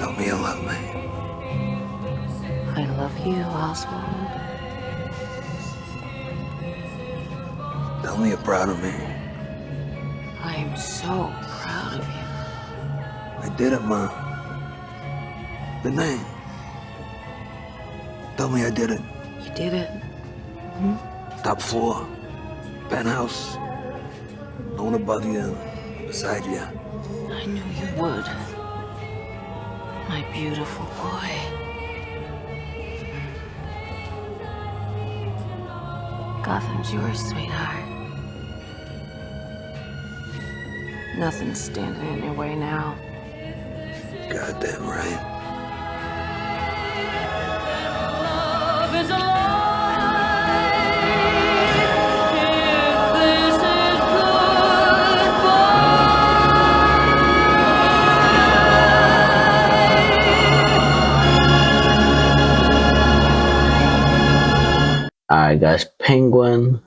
Tell me you love me. I love you, Oswald. Tell me you're proud of me. I am so proud of you. I did it, Ma. The name. Tell me I did it. You did it. Top floor. Penthouse. I want to bug you beside you. I knew you would. My beautiful boy. Gotham's yours, sweetheart. Nothing's standing in your way now. Goddamn right. Love is alive. If this is Alright guys, Penguin,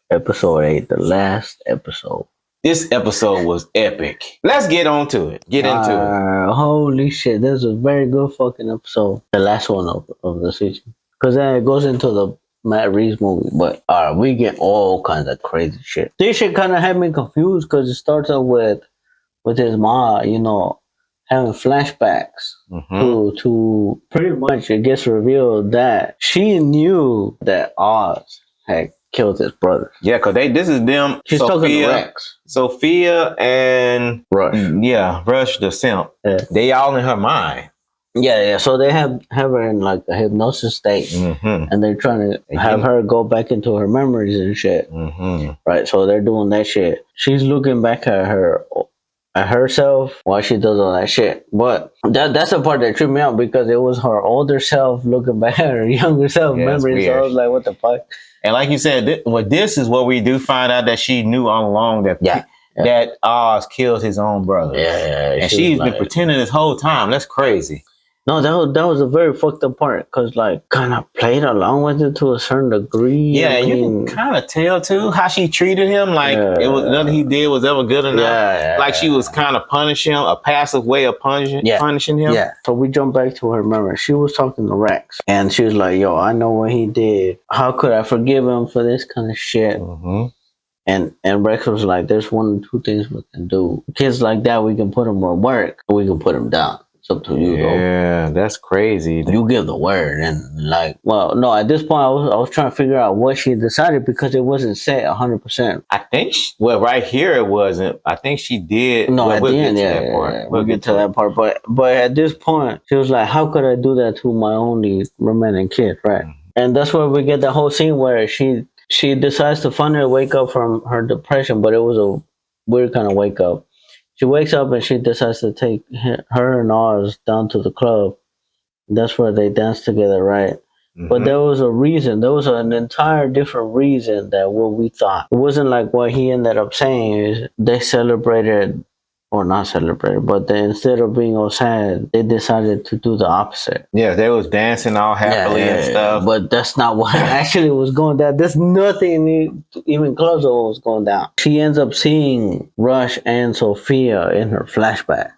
episode 8, the last episode. This episode was epic. Let's get on to it. Get into it. Holy shit, this is a very good fucking episode. The last one of the season. Because then it goes into the Matt Reeves movie. But we get all kinds of crazy shit. This shit kind of had me confused because it starts up with his mom, you know, having flashbacks to pretty much it gets revealed that she knew that Oz had killed his brother. Yeah, because this is them. She's talking to Rex. Sophia and Rush. Yeah, Rush the simp. Yeah. They all in her mind. Yeah. So they have her in like a hypnosis state, and they're trying to have her go back into her memories and shit. Right. So they're doing that shit. She's looking back at herself while she does all that shit. But that's the part that tripped me out because it was her older self looking back at her younger self memories. So I was like, what the fuck? And like you said, this is what we do find out that she knew all along that Oz killed his own brother. Yeah. And she's been pretending this whole time. That's crazy. No, that was a very fucked up part because like kind of played along with it to a certain degree. Yeah, you can kind of tell too how she treated him. Like it was nothing he did was ever good enough. Like she was kind of punishing him, a passive way of punishing him. Yeah. So we jump back to her memory. She was talking to Rex, and she was like, "Yo, I know what he did. How could I forgive him for this kind of shit?" And Rex was like, "There's one or two things we can do. Kids like that, we can put them on work, or we can put them down." Up to you, though. Yeah, that's crazy. You give the word, and like, well, no. At this point, I was trying to figure out what she decided because it wasn't set 100%. I think, right here it wasn't. I think she did. No, at the end, we'll get to that part. But at this point, she was like, "How could I do that to my only remaining kid?" Right, and that's where we get the whole scene where she decides to finally wake up from her depression, but it was a weird kind of wake up. She wakes up and she decides to take her and Oz down to the club. That's where they dance together, right? But there was a reason. There was an entire different reason than what we thought. It wasn't like what he ended up saying is they celebrated, or not celebrated, but they, instead of being all sad, they decided to do the opposite. Yeah, they was dancing all happily and stuff. But that's not what actually was going down. There's nothing even close to what was going down. She ends up seeing Rush and Sophia in her flashback,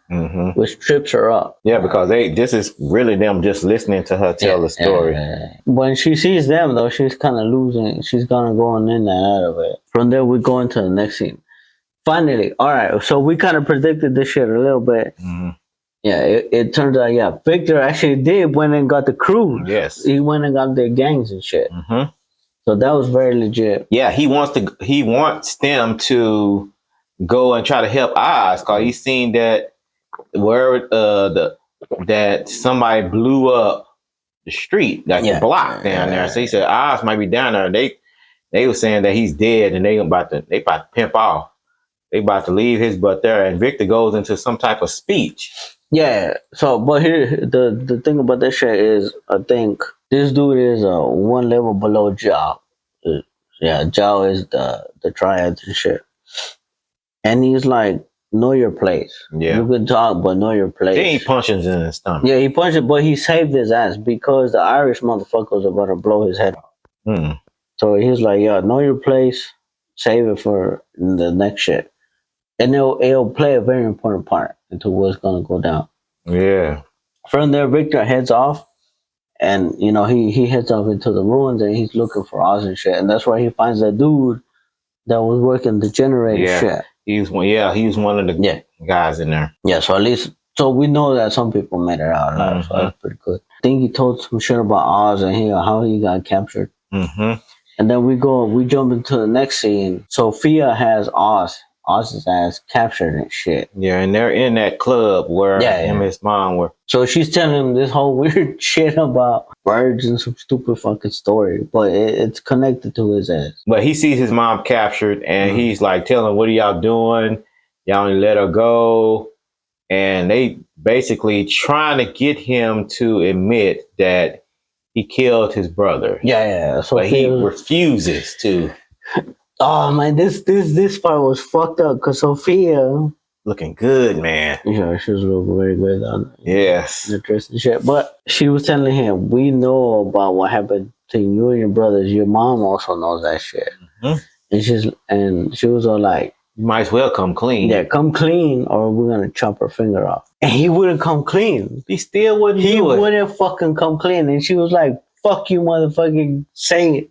which trips her up. Yeah, because this is really them just listening to her tell the story. When she sees them, though, she's kind of losing. She's kind of going in and out of it. From there, we go into the next scene. Finally, all right, so we kind of predicted this shit a little bit. Yeah, it turns out, Victor actually did went and got the crew. Yes. He went and got their gangs and shit. So that was very legit. Yeah, he wants them to go and try to help Oz because he's seen that that somebody blew up the street, like the block down there. So he said Oz might be down there. They were saying that he's dead and they about to pimp off. They about to leave his butt there, and Victor goes into some type of speech. Yeah. So, but here the thing about this shit is, I think this dude is one level below Zhao. Zhao is the triads and shit, and he's like, know your place. Yeah, you can talk, but know your place. Then he punches in his stomach. Yeah, he punched, but he saved his ass because the Irish motherfucker was about to blow his head off. So he's like, know your place, save it for the next shit. And it'll play a very important part into what's gonna go down. Yeah. From there, Victor heads off, and you know he heads off into the ruins, and he's looking for Oz and shit. And that's where he finds that dude that was working the generator shit. He was one of the guys in there. Yeah, so at least we know that some people made it out alive, so that's pretty good. I think he told some shit about Oz and how he got captured. Mm-hmm. And then we jump into the next scene. Sophia has Oz's ass captured and shit. Yeah, and they're in that club where him and his mom were. So she's telling him this whole weird shit about birds and some stupid fucking story, but it's connected to his ass. But he sees his mom captured, and he's like telling, "What are y'all doing? Y'all only let her go." And they basically trying to get him to admit that he killed his brother. Yeah. But he refuses to. Oh man, this part was fucked up because Sophia looking good, man. Yeah, she was looking very good on yes. the dress and shit. But she was telling him, "We know about what happened to you and your brothers. Your mom also knows that shit." Mm-hmm. And she was all like, "You might as well come clean. Yeah, come clean, or we're gonna chop her finger off." And he wouldn't come clean. He still wouldn't. He wouldn't fucking come clean. And she was like, "Fuck you, motherfucker! Say it."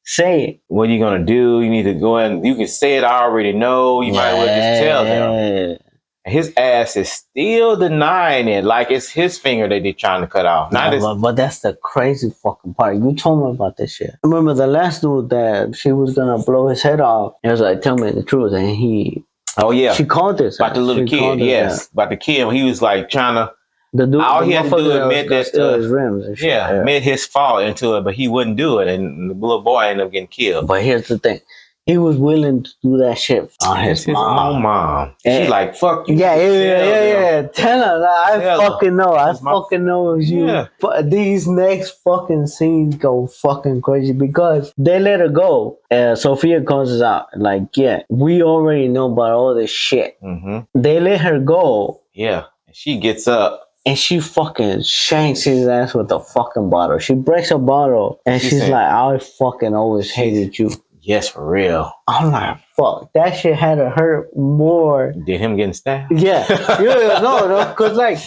Say it. What are you gonna do? You need to go in. You can say it. I already know. You might as well just tell them. His ass is still denying it, like it's his finger that they're trying to cut off. But that's the crazy fucking part. You told me about this shit. I remember the last dude that she was gonna blow his head off. He was like, "Tell me the truth," and he. Oh yeah. She called this about the little kid. Yes, about the kid. He was like trying to. All he had to do was admit that his rims and shit. Admit his fault into it, but he wouldn't do it, and the little boy ended up getting killed. But here's the thing: he was willing to do that shit on his mom. Own mom. She like, "Fuck you." Yeah. Tell her. I fucking know. I fucking know it's you. Yeah. But these next fucking scenes go fucking crazy because they let her go. Sophia calls us out like, "Yeah, we already know about all this shit." Mm-hmm. They let her go. Yeah, she gets up. And she fucking shanks his ass with a fucking bottle. She breaks a bottle and she's like, "I fucking always hated you." Yes, for real. I'm like, fuck. That shit had to hurt more. Did him getting stabbed? Yeah. No, because like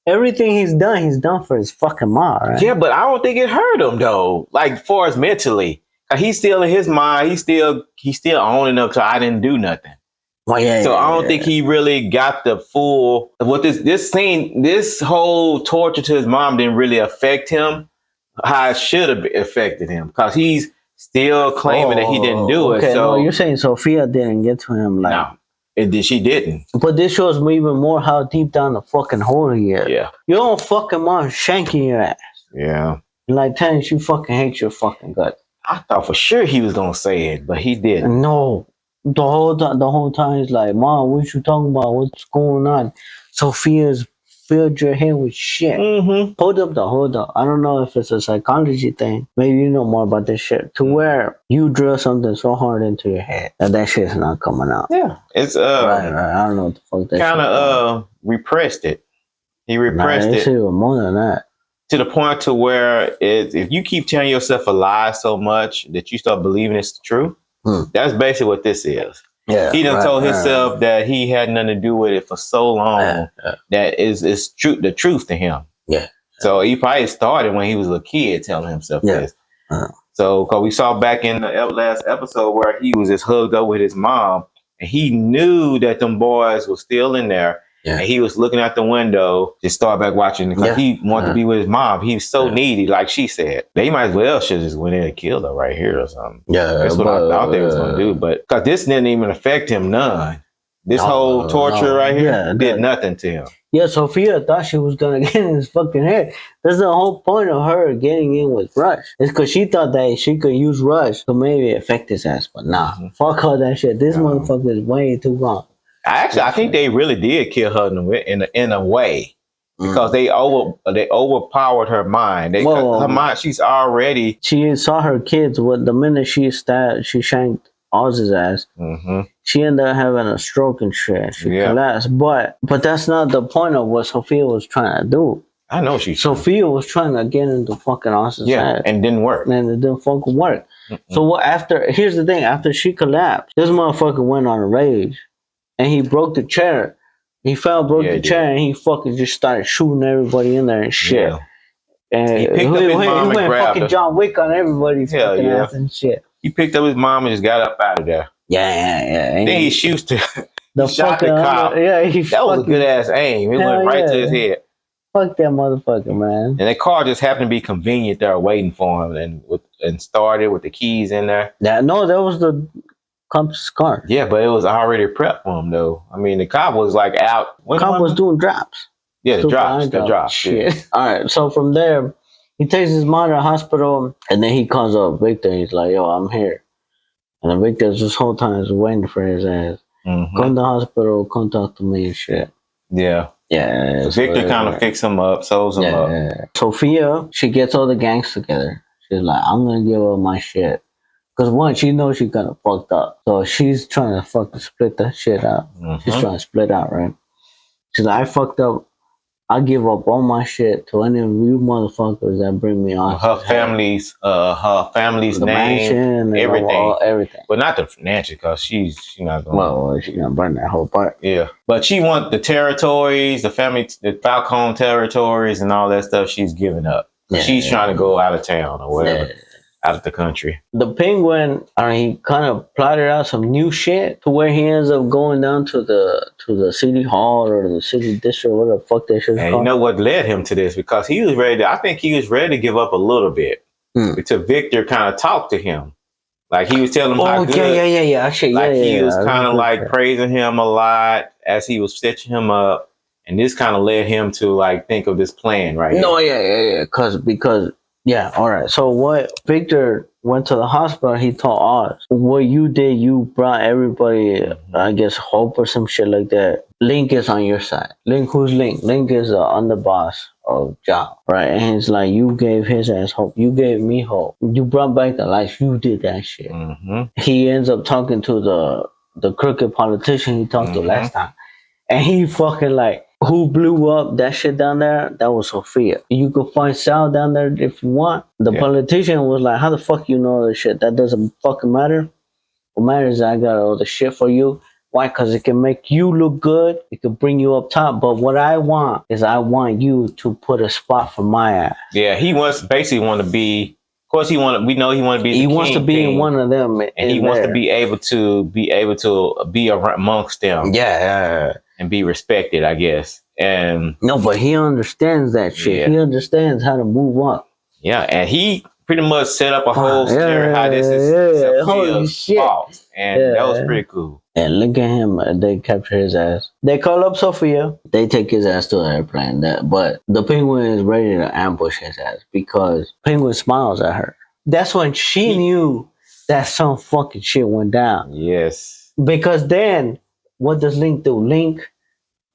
everything he's done for his fucking mom, right? Yeah, but I don't think it hurt him though. Like far as mentally. He's still in his mind, he's still owning up to I didn't do nothing. Well, so I don't think he really got the full what this scene, this whole torture to his mom didn't really affect him how it should have affected him because he's still claiming that he didn't do it. So no, you're saying Sophia didn't get to him like no, she didn't. But this shows me even more how deep down the fucking hole he is. Yeah. Your own fucking mom shanking your ass. Yeah. Like telling you fucking hate your fucking gut. I thought for sure he was gonna say it, but he didn't. No. The whole time he's like, "Mom, what you talking about? What's going on?" Sophia's filled your head with shit. Mm-hmm. Hold up. I don't know if it's a psychology thing. Maybe you know more about this shit. To where you drill something so hard into your head that shit's not coming out. Yeah. It's right. I don't know what the fuck that kind of repressed it. He repressed it. Even more than that. To the point to where if you keep telling yourself a lie so much that you start believing it's the truth. That's basically what this is. Yeah, he done told himself that he had nothing to do with it for so long that is true. The truth to him. Yeah. So he probably started when he was a kid telling himself this. So because we saw back in the last episode where he was just hugged up with his mom, and he knew that them boys were still in there. Yeah. And he was looking out the window to start back watching because he wanted to be with his mom. He was so needy, like she said. They might as well should just went in and killed her right here or something. Yeah, that's what I thought they was gonna do. But because this didn't even affect him none. This whole torture right here did nothing to him. Yeah, Sophia thought she was gonna get in his fucking head. That's the whole point of her getting in with Rush. It's because she thought that she could use Rush to maybe affect his ass. But nah, fuck all that shit. This motherfucker is way too gone. I think they really did kill her in a way because they overpowered her mind. Her mind, she saw her kids. The minute she shanked Oz's ass. Mm-hmm. She ended up having a stroke and shit. She collapsed. But that's not the point of what Sophia was trying to do. I know Sophia was trying to get into fucking Oz's ass. And it didn't work. And it didn't fucking work. Mm-mm. So here's the thing. After she collapsed, this motherfucker went on a rage. And he broke the chair He fell, broke the chair, and he fucking just started shooting everybody in there and shit. Yeah. And he picked up his mom and went grabbed fucking her. John Wick on everybody's fucking ass and shit. He picked up his mom and just got up out of there. Yeah. Then he shoots he shot the that cop. Was a good ass aim. It went right to his head. Fuck that motherfucker, man. And the car just happened to be convenient there waiting for him and started with the keys in there. That was the cop's car. Yeah, but it was already prepped for him though. I mean, the cop was like out. The cop was doing drops. Yeah, the drops. Shit. Yeah. All right, so from there, he takes his mom to the hospital, and then he calls up Victor. He's like, "Yo, I'm here." And then Victor this whole time is waiting for his ass. Mm-hmm. Come to the hospital, come talk to me and shit. Yeah. Yeah. Victor kind of fixed him up, sews him up. Yeah. Sophia, she gets all the gangs together. She's like, I'm going to give her my shit. Because one, she knows she kind of fucked up. So she's trying to fucking split that shit out. Mm-hmm. She's trying to split out, right? She's like, I fucked up. I give up all my shit to any of you motherfuckers that bring me on. Her family's name, everything. But not the financial, because she's not going. Well, she's gonna burn that whole part. Yeah, but she wants the territories, the Falcone territories, and all that stuff. She's giving up. She's trying to go out of town or whatever. Yeah. Out of the country. The Penguin, he kind of plotted out some new shit to where he ends up going down to the city hall or the city district, whatever the fuck that shit's called. And you know what led him to this? Because he was ready I think he was ready to give up a little bit. Until Victor kind of talked to him. Like he was telling him how good. Yeah. Actually, he was kind of like praising him a lot as he was stitching him up. And this kind of led him to like think of this plan right here. Because yeah, all right. So what Victor went to the hospital, he told Oz, what you did, you brought everybody, I guess, hope or some shit like that. Link is on your side. Link, who's Link? Link is the underboss of John, right? And he's like, you gave his ass hope. You gave me hope. You brought back the life. You did that shit. Mm-hmm. He ends up talking to the crooked politician he talked to last time. And he fucking like, who blew up that shit down there? That was Sophia. You could find Sal down there if you want. The politician was like, how the fuck you know this shit? That doesn't fucking matter. What matters is I got all the shit for you. Why? Because it can make you look good. It can bring you up top. But what I want is I want you to put a spot for my ass. Yeah, he basically want to be. Of course, we know he want to be. He wants to be in one of them, and he wants to be able to be amongst them. Yeah. And be respected, I guess. And no, but he understands that shit. Yeah. He understands how to move up. Yeah, and he pretty much set up a whole scenario how this is Sophia's fault. And that was pretty cool. And look at him. They capture his ass. They call up Sophia. They take his ass to an airplane. But the Penguin is ready to ambush his ass because Penguin smiles at her. That's when she knew that some fucking shit went down. Yes. Because then, what does Link do? Link,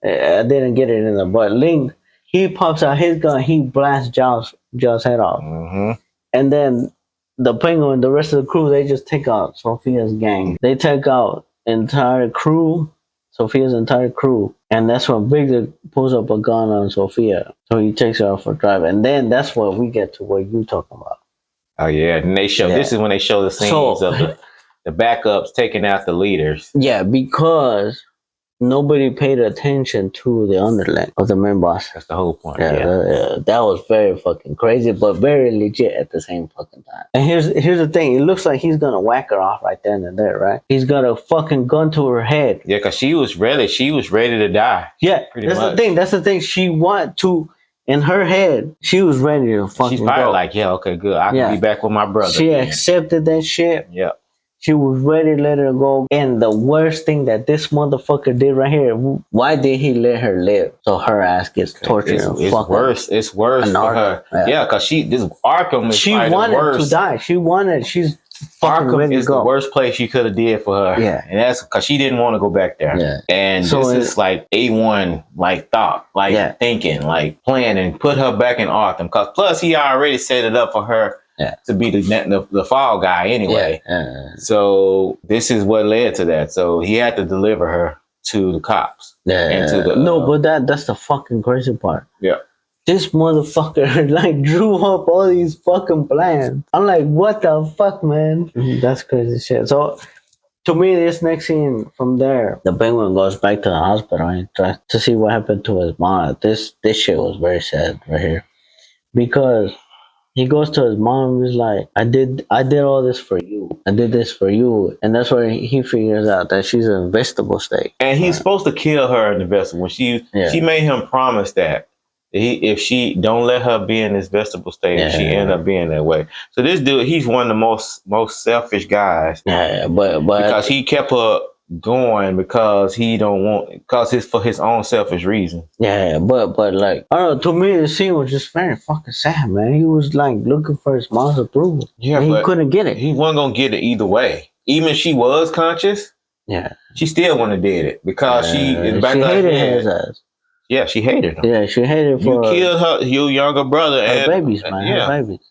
I didn't get it in there, but Link, he pops out his gun, he blasts Jaw's head off. Mm-hmm. And then the Penguin, the rest of the crew, they just take out Sophia's gang. They take out Sophia's entire crew. And that's when Victor pulls up a gun on Sophia. So he takes her off for a drive. And then that's when we get to what you talking about. Oh, yeah. And this is when they show the scenes of the backups taking out the leaders. Yeah, because nobody paid attention to the underling of the main boss. That's the whole point. Yeah. That was very fucking crazy, but very legit at the same fucking time. And here's the thing. It looks like he's gonna whack her off right then and there, right? He's got a fucking gun to her head. Yeah, because she was ready. She was ready to die. Yeah, That's the thing. She wanted to. In her head, she was ready to fucking She's probably go. like, yeah, okay, good. I can be back with my brother. She accepted that shit. Yeah. She was ready to let her go. And the worst thing that this motherfucker did right here, why did he let her live? So her ass gets tortured. It's worse. It's worse for her. Yeah, because Arkham is wanted to die. She's Arkham is the worst place you could have did for her. Yeah. And that's because she didn't want to go back there. Yeah. And so this is like A1, like thought, like thinking, like planning, put her back in Arkham. Because plus he already set it up for her to be the fall guy anyway. Yeah. So this is what led to that. So he had to deliver her to the cops. Yeah. And to the, but that's the fucking crazy part. Yeah. This motherfucker like drew up all these fucking plans. I'm like, what the fuck, man? That's crazy shit. So to me, this next scene from there, the Penguin goes back to the hospital and tries to see what happened to his mom. This shit was very sad right here because he goes to his mom and is like, I did all this for you. I did this for you. And that's where he figures out that she's in vegetable state. And he's supposed to kill her in the vegetable. When she made him promise that if she don't let her be in this vegetable state, she end up being that way. So this dude, he's one of the most selfish guys. Yeah, but because he kept her going because it's for his own selfish reasons. Yeah, but like, I don't know, to me the scene was just very fucking sad, man. He was like looking for his mom's approval. Yeah, and he couldn't get it. He wasn't gonna get it either way. Even if she was conscious, she still wouldn't have did it because she hated his ass. Yeah, she hated him. Yeah, she hated you killed your younger brother and babies, man. Her babies.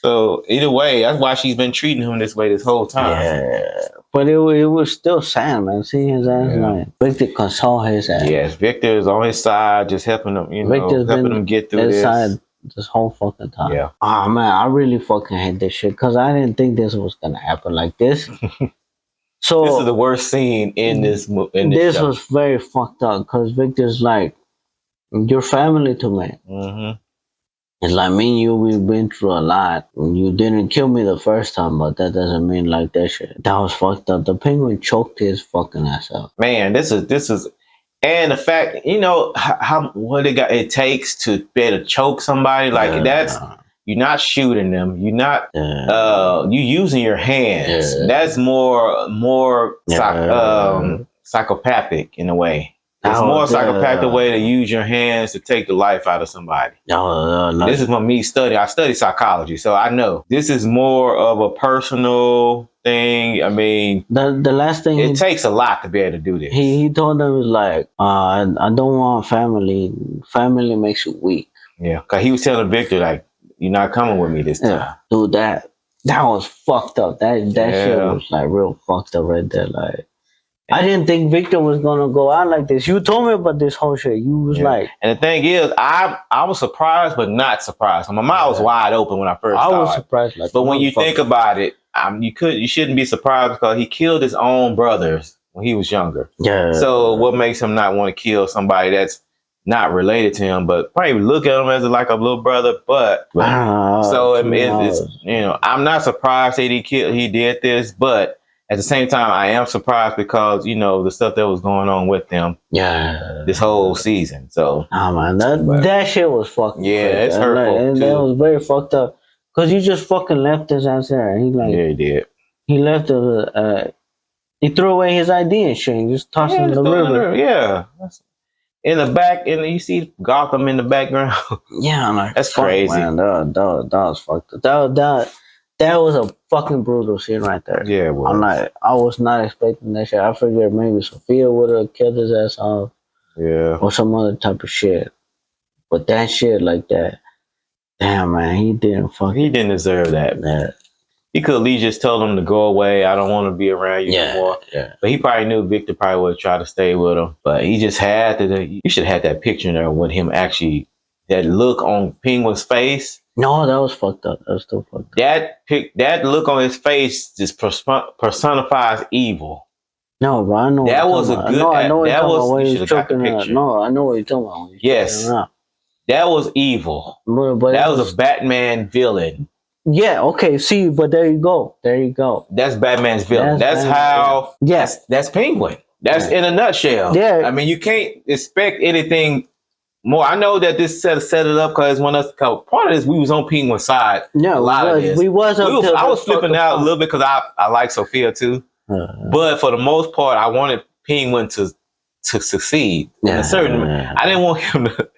So either way, that's why she's been treating him this way this whole time. Yeah, but it was still sad, man. Seeing his ass, like Victor console his ass. Yes, Victor is on his side, just helping him, helping him get through this whole fucking time. Yeah. Oh man, I really fucking hate this shit because I didn't think this was gonna happen like this. So this is the worst scene in this movie. This was very fucked up because Victor's like, "You're family to me." Mm-hmm. It's like me and you, we've been through a lot. You didn't kill me the first time, but that doesn't mean like that shit. That was fucked up. The Penguin choked his fucking ass out. Man, this is, and the fact, how what it takes to be able to choke somebody like that's. You're not shooting them. You're not. You using your hands. Yeah. That's more psychopathic in a way. It's more psychopathic way to use your hands to take the life out of somebody. This is from me studying. I study psychology, so I know this is more of a personal thing. I mean, the last thing it takes a lot to be able to do this. He told them was like, I don't want family. Family makes you weak. Yeah, because he was telling Victor like, you're not coming with me this time. Yeah. Dude, that was fucked up. That shit was like real fucked up right there. Like, I didn't think Victor was gonna go out like this. You told me about this whole shit. You was like, and the thing is, I was surprised, but not surprised. My mouth was wide open when I first saw it. I was surprised. Like, but when you think about it, you shouldn't be surprised because he killed his own brothers when he was younger. Yeah. So what makes him not want to kill somebody that's not related to him, but probably look at him as like a little brother? But so it's I'm not surprised that he did this, but at the same time, I am surprised because, the stuff that was going on with them this whole season. So, man, that shit was fucking it's hurtful. And that was very fucked up. Because he just fucking left his ass there. He he did. He left he threw away his ID and shit and just tossed it in the river. Yeah. In the back, and you see Gotham in the background. Yeah, I'm like, that's crazy. Man, that was fucked up. That was a fucking brutal scene right there. Yeah, it was. I was not expecting that shit. I figured maybe Sophia would have killed his ass off. Yeah. Or some other type of shit. But that shit like that, damn, man, he didn't deserve that. Yeah. He could at least just told him to go away. I don't want to be around you anymore. Yeah. But he probably knew Victor probably would try to stay with him. But he just had to. You should have had that picture there with him actually, that look on Penguin's face. No, that was fucked up. That was still fucked up. That look on his face just personifies evil. No, but I know that was a good. No, I know what you're talking about. You should have got the picture. No, I know what you're talking about. Yes, that was evil. But that was a Batman villain. Yeah, okay, see, but there you go. That's Batman's villain. That's how. Yes, that's Penguin. That's in a nutshell. Yeah. I mean, you can't expect anything more. I know that this set it up because part of this, we was on Penguin's side. Yeah, a lot of this. I was flipping out a little bit because I like Sophia too. But for the most part, I wanted Penguin to succeed. Yeah, I didn't want him to.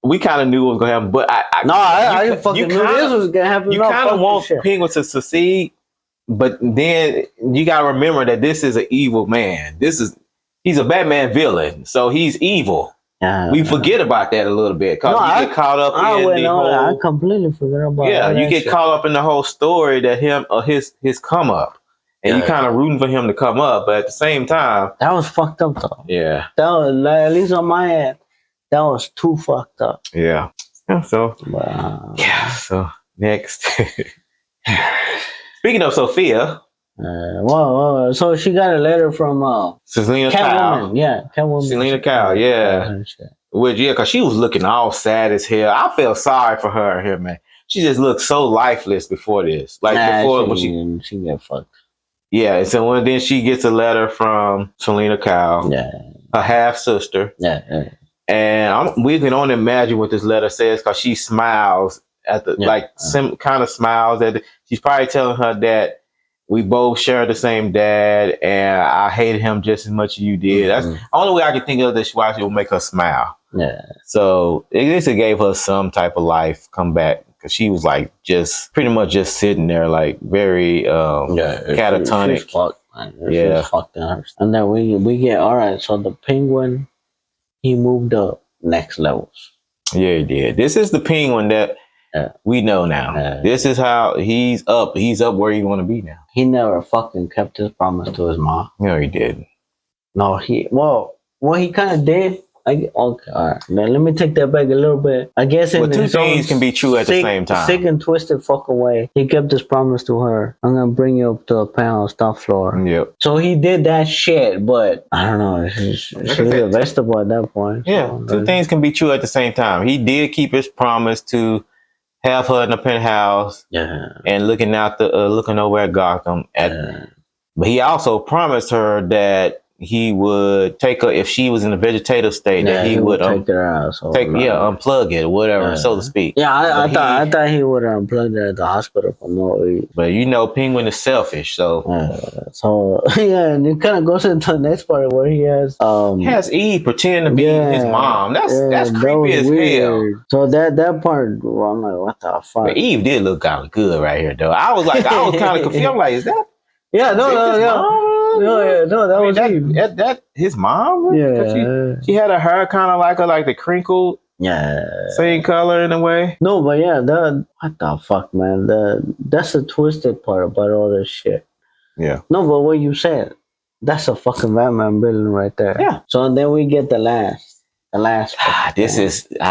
We kind of knew what was going to happen, but I didn't fucking knew this was going to happen. You kind of want Penguin to succeed, but then you got to remember that this is an evil man. He's a Batman villain, so he's evil. We forget about that a little bit because you get caught up in the whole. I completely forgot about. Yeah, you get caught up in the whole story that his come up, and you kind of rooting for him to come up, but at the same time, that was fucked up though. Yeah, that was at least on my end. That was too fucked up. Yeah. So next. Speaking of Sophia, So she got a letter from Selena Catwoman. Kyle. Yeah, Catwoman. Selena Kyle, yeah. Which, yeah, because she was looking all sad as hell. I felt sorry for her here, man. She just looked so lifeless before this. Like, before when she got fucked. Yeah, and so then she gets a letter from Selena Kyle, her half-sister. Yeah. And we can only imagine what this letter says because she smiles at the, kind of smiles at she's probably telling her that we both share the same dad and I hated him just as much as you did. That's the only way I can think of this why she will make her smile. Yeah. So it just gave her some type of life come back because she was like just pretty much just sitting there like very catatonic. She's fucked, man. She's fucked in her. And then we get alright, so the Penguin, he moved up next levels. Yeah, he did. This is the Penguin that we know now. This is how he's up. He's up where he want to be now. He never fucking kept his promise to his mom. No, he didn't. No, he kind of did. Okay, all right. Now let me take that back a little bit. I guess in two things can be true at the same time. Sick and twisted fucking way. He kept his promise to her. I'm gonna bring you up to a penthouse top floor. Yep. So he did that shit, but I don't know. She was a vegetable at that point. Yeah, so, two things can be true at the same time. He did keep his promise to have her in the penthouse. Yeah. And looking over at Gotham. But he also promised her that he would take her if she was in a vegetative state. That he would take her out. So unplug it, or whatever, so to speak. Yeah, I thought he would unplug her at the hospital for no reason. But you know, Penguin is selfish, so and it kind of goes into the next part where he has Eve pretend to be his mom. That's creepy as hell. So that part, well, I'm like, what the fuck? But Eve did look kind of good right here, though. I was kind of confused. I'm like, is that? Yeah, that was Eve. That his mom? Yeah, she had her hair kind of like the crinkled. Yeah, same color in a way. No, but what the fuck, man? That's the twisted part about all this shit. Yeah. No, but what you said, that's a fucking Batman villain right there. Yeah. So then we get the last. I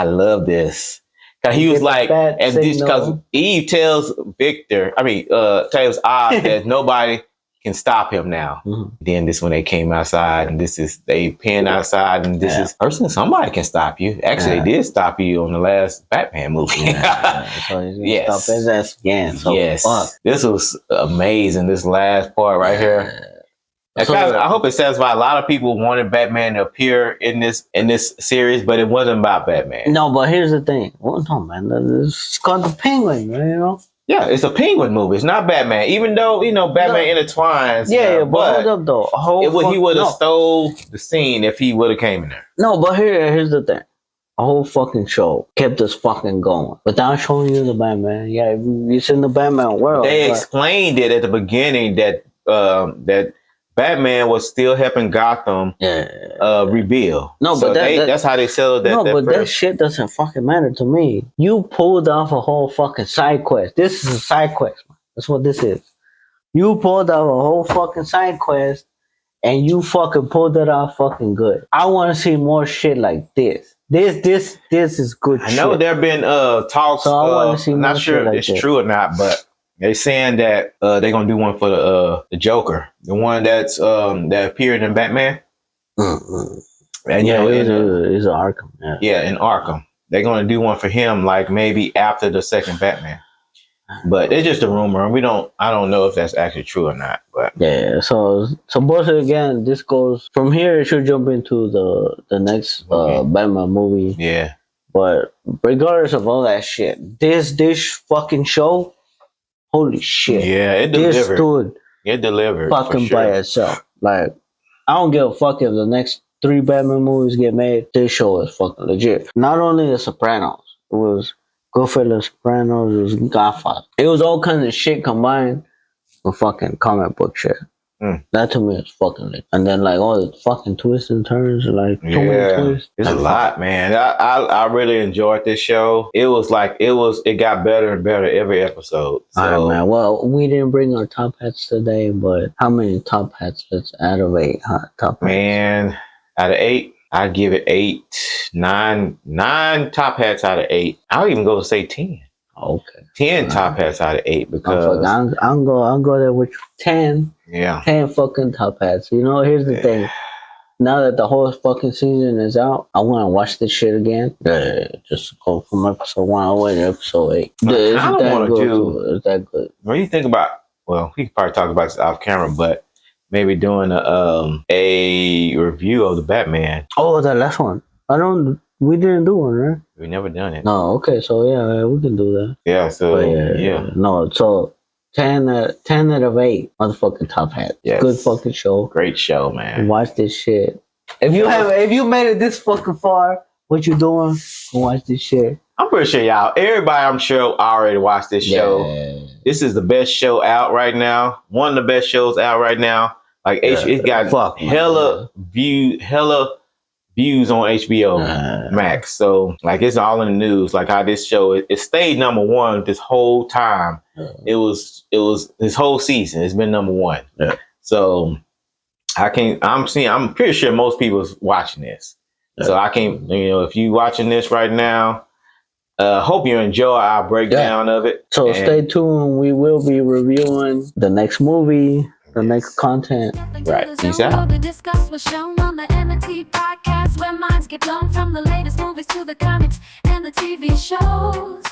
love this. Cause he was like, and this because Eve tells tells Oz that nobody can stop him now. Mm-hmm. Then this when they came outside, and they pinned outside, and this is person. Somebody can stop you. Actually, they did stop you on the last Batman movie. So he's gonna stop his ass again. So fuck. This was amazing. This last part right here. I hope it satisfies a lot of people wanted Batman to appear in this series, but it wasn't about Batman. No, but here's the thing. Well, no, man, it's called the Penguin, right? You know. Yeah, it's a Penguin movie. It's not Batman. Even though Batman intertwines. Yeah, but hold up though. He would have stole the scene if he would have came in there. No, but here's the thing. A whole fucking show kept us fucking going without showing you the Batman. Yeah, it's in the Batman world. They explained it at the beginning that that Batman was still helping Gotham rebuild. No, so but that's how they settled that. No, but that shit doesn't fucking matter to me. You pulled off a whole fucking side quest. This is a side quest, man. That's what this is. You pulled off a whole fucking side quest, and you fucking pulled it off fucking good. I want to see more shit like this. This is good shit. I know there have been talks. So I want to see more not sure shit like it's true or not, but they're saying that they're gonna do one for the Joker, the one that's that appeared in Batman. Mm-hmm. And it's Arkham. Yeah, in Arkham, they're gonna do one for him, like maybe after the second Batman. But it's just a rumor, and I don't know if that's actually true or not. But yeah, so mostly again, this goes from here. It should jump into the next Batman movie. Yeah, but regardless of all that shit, this fucking show. Holy shit. Yeah, it delivered. Dude, it delivered. Fucking by itself. Like, I don't give a fuck if the next 3 Batman movies get made. This show is fucking legit. Not only The Sopranos. It was Goodfellas, Sopranos, it was Godfather. It was all kinds of shit combined with fucking comic book shit. That to me is fucking lit. And then like all the fucking twists and turns, like too many twists. It's a lot, man. I really enjoyed this show. It got better and better every episode. So. All right, man. Well, we didn't bring our top hats today, but how many top hats out of 8? Top hats? Man, out of 8, I'd give it 8, 9 top hats out of 8. I'll even go to say 10. Okay. 10 top hats out of 8 because I'm go there with 10. Yeah. 10 fucking top hats. You know, here's the thing. Now that the whole fucking season is out, I want to watch this shit again. Just go from episode 1 all the way to episode 8. I don't want to do. Is that good? When you think about, well, we can probably talk about this off camera, but maybe doing a review of the Batman. Oh, that last one. We didn't do one, right? We never done it. No, okay, so yeah, we can do that. Yeah, so yeah. No, so 10 out of 8 motherfucking top hat. Yes. Good fucking show. Great show, man. Watch this shit. If you made it this fucking far, what you doing? Watch this shit. I'm pretty sure everybody I'm sure already watched this show. This is the best show out right now. One of the best shows out right now. Like it's got hella views on HBO Max. So like it's all in the news. Like how this show it stayed number 1 this whole time. It was this whole season. It's been number 1. Yeah. So I'm pretty sure most people's watching this. Yeah. So I can't, if you watching this right now, hope you enjoy our breakdown of it. So stay tuned. We will be reviewing the next movie, the next content. Right. Peace out. Discuss what's shown on the MT podcast, where minds get blown from the latest movies to the comics and the TV shows.